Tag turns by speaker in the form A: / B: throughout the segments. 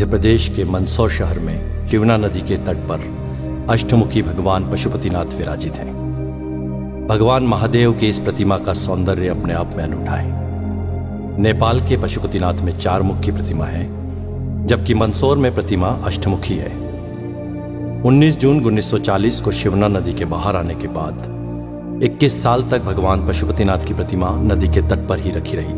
A: मध्य प्रदेश के मंदसौर शहर में शिवना नदी के तट पर अष्टमुखी भगवान पशुपतिनाथ विराजित हैं। भगवान महादेव की इस प्रतिमा का सौंदर्य अपने आप में अनूठा है। नेपाल के पशुपतिनाथ में 4 मुख की प्रतिमा है, जबकि मंदसौर में प्रतिमा अष्टमुखी है। 19 जून 1940 को शिवना नदी के बाहर आने के बाद 21 साल तक भगवान पशुपतिनाथ की प्रतिमा नदी के तट पर ही रखी रही।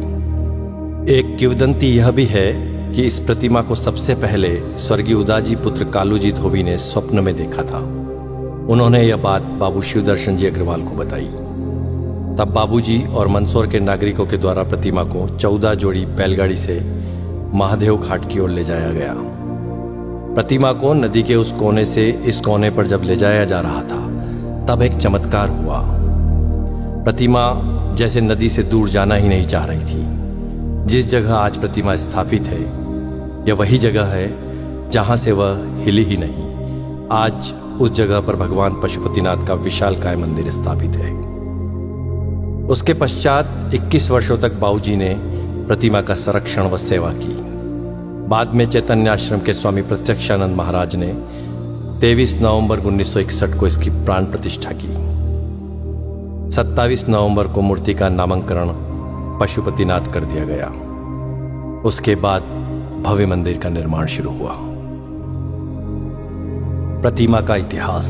A: एक किंवदंती यह भी है कि इस प्रतिमा को सबसे पहले स्वर्गीय उदाजी पुत्र कालूजी धोबी ने स्वप्न में देखा था। उन्होंने यह बात बाबू शिवदर्शन जी अग्रवाल को बताई। तब बाबूजी और मंदसौर के नागरिकों के द्वारा प्रतिमा को 14 जोड़ी बैलगाड़ी से महादेव घाट की ओर ले जाया गया। प्रतिमा को नदी के उस कोने से इस कोने पर जब ले जाया जा रहा था, तब एक चमत्कार हुआ। प्रतिमा जैसे नदी से दूर जाना ही नहीं चाह रही थी। जिस जगह आज प्रतिमा स्थापित है, यह वही जगह है जहां से वह हिली ही नहीं। आज उस जगह पर भगवान पशुपतिनाथ का विशालकाय मंदिर स्थापित है। उसके पश्चात 21 वर्षों तक बाबूजी ने प्रतिमा का संरक्षण व सेवा की। बाद में चैतन्य आश्रम के स्वामी प्रत्यक्षानंद महाराज ने 23 नवंबर 1961 को इसकी प्राण प्रतिष्ठा की। 27 नवंबर को मूर्ति का नामकरण पशुपतिनाथ कर दिया गया। उसके बाद भव्य मंदिर का निर्माण शुरू हुआ। प्रतिमा का इतिहास।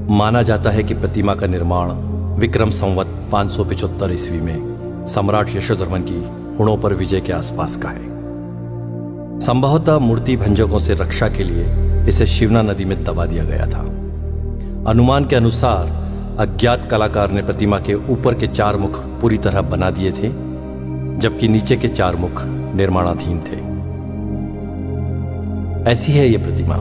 A: माना जाता है कि प्रतिमा का निर्माण विक्रम संवत 575 ईस्वी में सम्राट यशोधर्मन की हुणों पर विजय के आसपास का है। संभवतः मूर्ति भंजकों से रक्षा के लिए इसे शिवना नदी में दबा दिया गया था। अनुमान के अनुसार अज्ञात कलाकार ने प्रतिमा के ऊपर के 4 मुख पूरी तरह बना दिए थे, जबकि नीचे के 4 मुख निर्माणाधीन थे। ऐसी है यह प्रतिमा।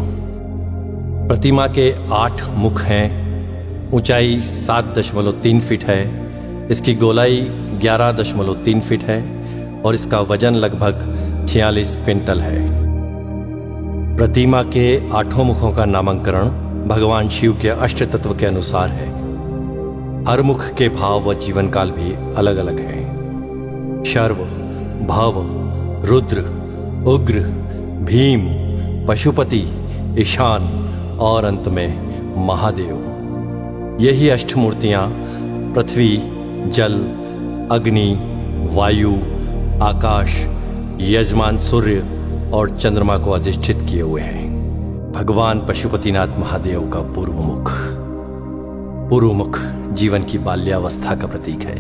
A: प्रतिमा के 8 मुख हैं। ऊंचाई 7.3 फीट है। इसकी गोलाई 11.3 फीट है और इसका वजन लगभग 46 क्विंटल है। प्रतिमा के 8 मुखों का नामकरण भगवान शिव के अष्ट तत्व के अनुसार है। हर मुख के भाव व जीवन काल भी अलग अलग हैं। शर्व, भव, रुद्र, उग्र, भीम, पशुपति, ईशान और अंत में महादेव। यही अष्टमूर्तियां पृथ्वी, जल, अग्नि, वायु, आकाश, यजमान सूर्य और चंद्रमा को अधिष्ठित किए हुए हैं। भगवान पशुपतिनाथ महादेव का पूर्व मुख। पूर्व मुख जीवन की बाल्यावस्था का प्रतीक है।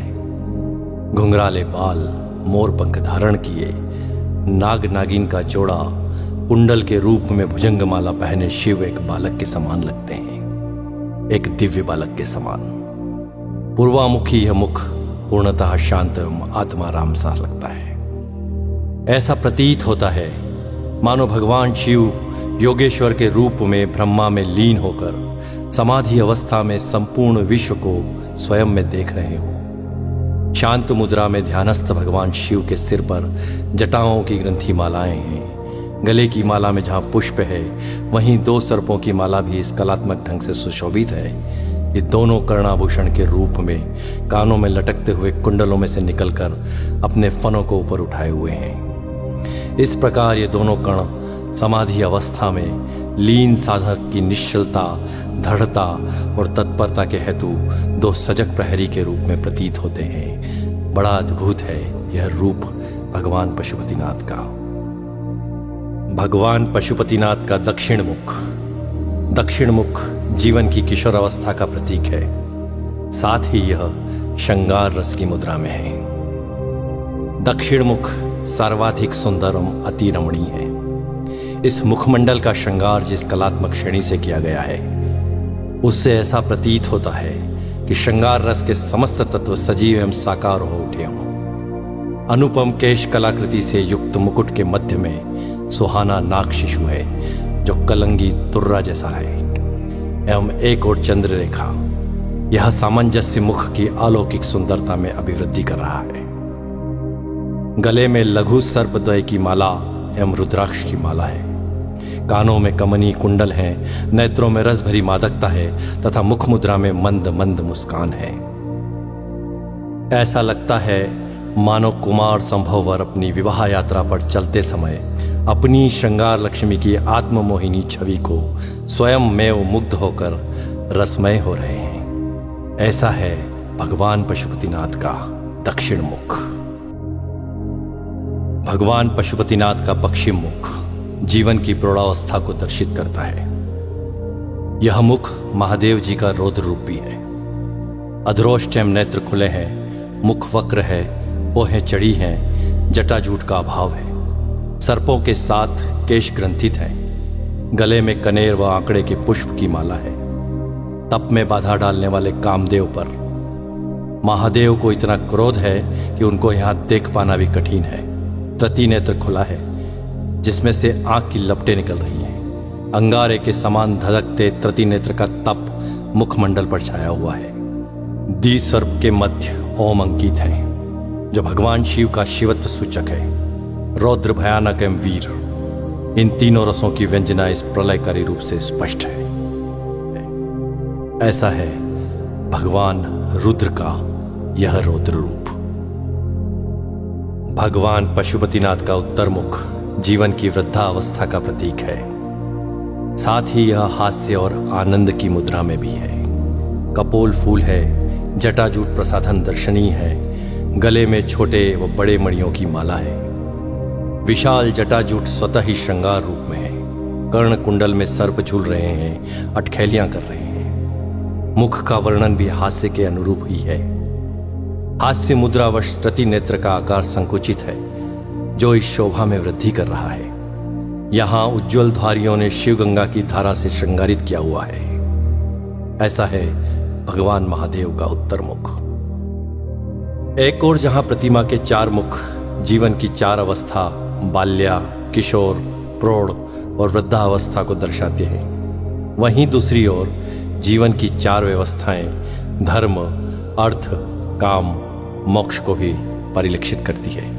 A: घुंघराले बाल, मोर पंख धारण किए, नाग नागिन का जोड़ा, कुंडल के रूप में भुजंगमाला पहने शिव एक बालक के समान लगते हैं, एक दिव्य बालक के समान। पूर्वामुखी यह मुख पूर्णतः शांत एवं आत्माराम सा लगता है। ऐसा प्रतीत होता है मानो भगवान शिव योगेश्वर के रूप में ब्रह्मा में लीन होकर समाधि अवस्था में संपूर्ण विश्व को स्वयं में देख रहे हो। शांत मुद्रा में ध्यानस्थ भगवान शिव के सिर पर जटाओं की ग्रंथि मालाएं हैं। गले की माला में जहां पुष्प है, वहीं 2 सर्पों की माला भी इस कलात्मक ढंग से सुशोभित है। ये दोनों कर्णाभूषण के रूप में कानों में लटकते हुए कुंडलों में से निकलकर अपने फनों को ऊपर उठाए हुए हैं। इस प्रकार ये दोनों कण समाधि अवस्था में लीन साधक की निश्चलता, दृढ़ता और तत्परता के हेतु 2 सजग प्रहरी के रूप में प्रतीत होते हैं। बड़ा अद्भुत है यह रूप भगवान पशुपतिनाथ का। भगवान पशुपतिनाथ का दक्षिण मुख। दक्षिण मुख जीवन की किशोर अवस्था का प्रतीक है। साथ ही यह श्रृंगार रस की मुद्रा में है। दक्षिण मुख सर्वाधिक सुंदर एवं अति रमणीय है। इस मुखमंडल का श्रृंगार जिस कलात्मक श्रेणी से किया गया है, उससे ऐसा प्रतीत होता है कि श्रृंगार रस के समस्त तत्व सजीव एवं साकार हो उठे हों। अनुपम केश कलाकृति से युक्त मुकुट के मध्य में सुहाना नाग शिशु है, जो कलंगी तुर्रा जैसा है, एवं एक और चंद्र रेखा। यह सामंजस्य मुख की अलौकिक सुंदरता में अभिवृद्धि कर रहा है। गले में लघु सर्पद्वय की माला एवं रुद्राक्ष की माला है। कानों में कमनी कुंडल हैं, नेत्रों में रस भरी मादकता है तथा मुख मुद्रा में मंद मंद मुस्कान है। ऐसा लगता है मानो कुमार संभववर अपनी विवाह यात्रा पर चलते समय अपनी श्रृंगार लक्ष्मी की आत्ममोहिनी छवि को स्वयं में वो मुग्ध होकर रसमय हो रहे हैं। ऐसा है भगवान पशुपतिनाथ का दक्षिण मुख। भगवान पशुपतिनाथ का पश्चिम मुख जीवन की प्रौढ़ावस्था को दर्शित करता है। यह मुख महादेव जी का रौद्र रूप भी है। अधरोष्टम नेत्र खुले हैं, मुख वक्र है, पोहें चढ़ी हैं, जटाजूट का अभाव है। सर्पों के साथ केश ग्रंथित हैं, गले में कनेर व आंकड़े के पुष्प की माला है। तप में बाधा डालने वाले कामदेव पर महादेव को इतना क्रोध है कि उनको यहां देख पाना भी कठिन है। तृतीय नेत्र खुला है जिसमें से आंख की लपटें निकल रही हैं। अंगारे के समान धधकते तृतीय नेत्र का तप मुखमंडल पर छाया हुआ है। द्विसर्प के मध्य ओम अंकित है जो भगवान शिव का शिवत्व सूचक है। रौद्र, भयानक एवं वीर, इन तीनों रसों की व्यंजना इस प्रलयकारी रूप से स्पष्ट है। ऐसा है भगवान रुद्र का यह रौद्र रूप। भगवान पशुपतिनाथ का उत्तर मुख जीवन की वृद्धावस्था का प्रतीक है। साथ ही यह हास्य और आनंद की मुद्रा में भी है। कपोल फूल है, जटाजूट प्रसाधन दर्शनीय है, गले में छोटे व बड़े मणियों की माला है। विशाल जटाजूट स्वतः ही श्रृंगार रूप में है। कर्ण कुंडल में सर्प झूल रहे हैं, अटखेलियां कर रहे हैं। मुख का वर्णन भी हास्य के अनुरूप ही है। हास्य मुद्रावश तृतीय नेत्र का आकार संकुचित है जो इस शोभा में वृद्धि कर रहा है। यहां उज्ज्वल धारियों ने शिवगंगा की धारा से श्रृंगारित किया हुआ है। ऐसा है भगवान महादेव का उत्तर मुख। एक और जहां प्रतिमा के चार मुख जीवन की चार अवस्था बाल्या, किशोर, प्रौढ़ और वृद्धावस्था को दर्शाते हैं, वहीं दूसरी ओर जीवन की चार व्यवस्थाएं धर्म, अर्थ, काम, मोक्ष को भी परिलक्षित करती है।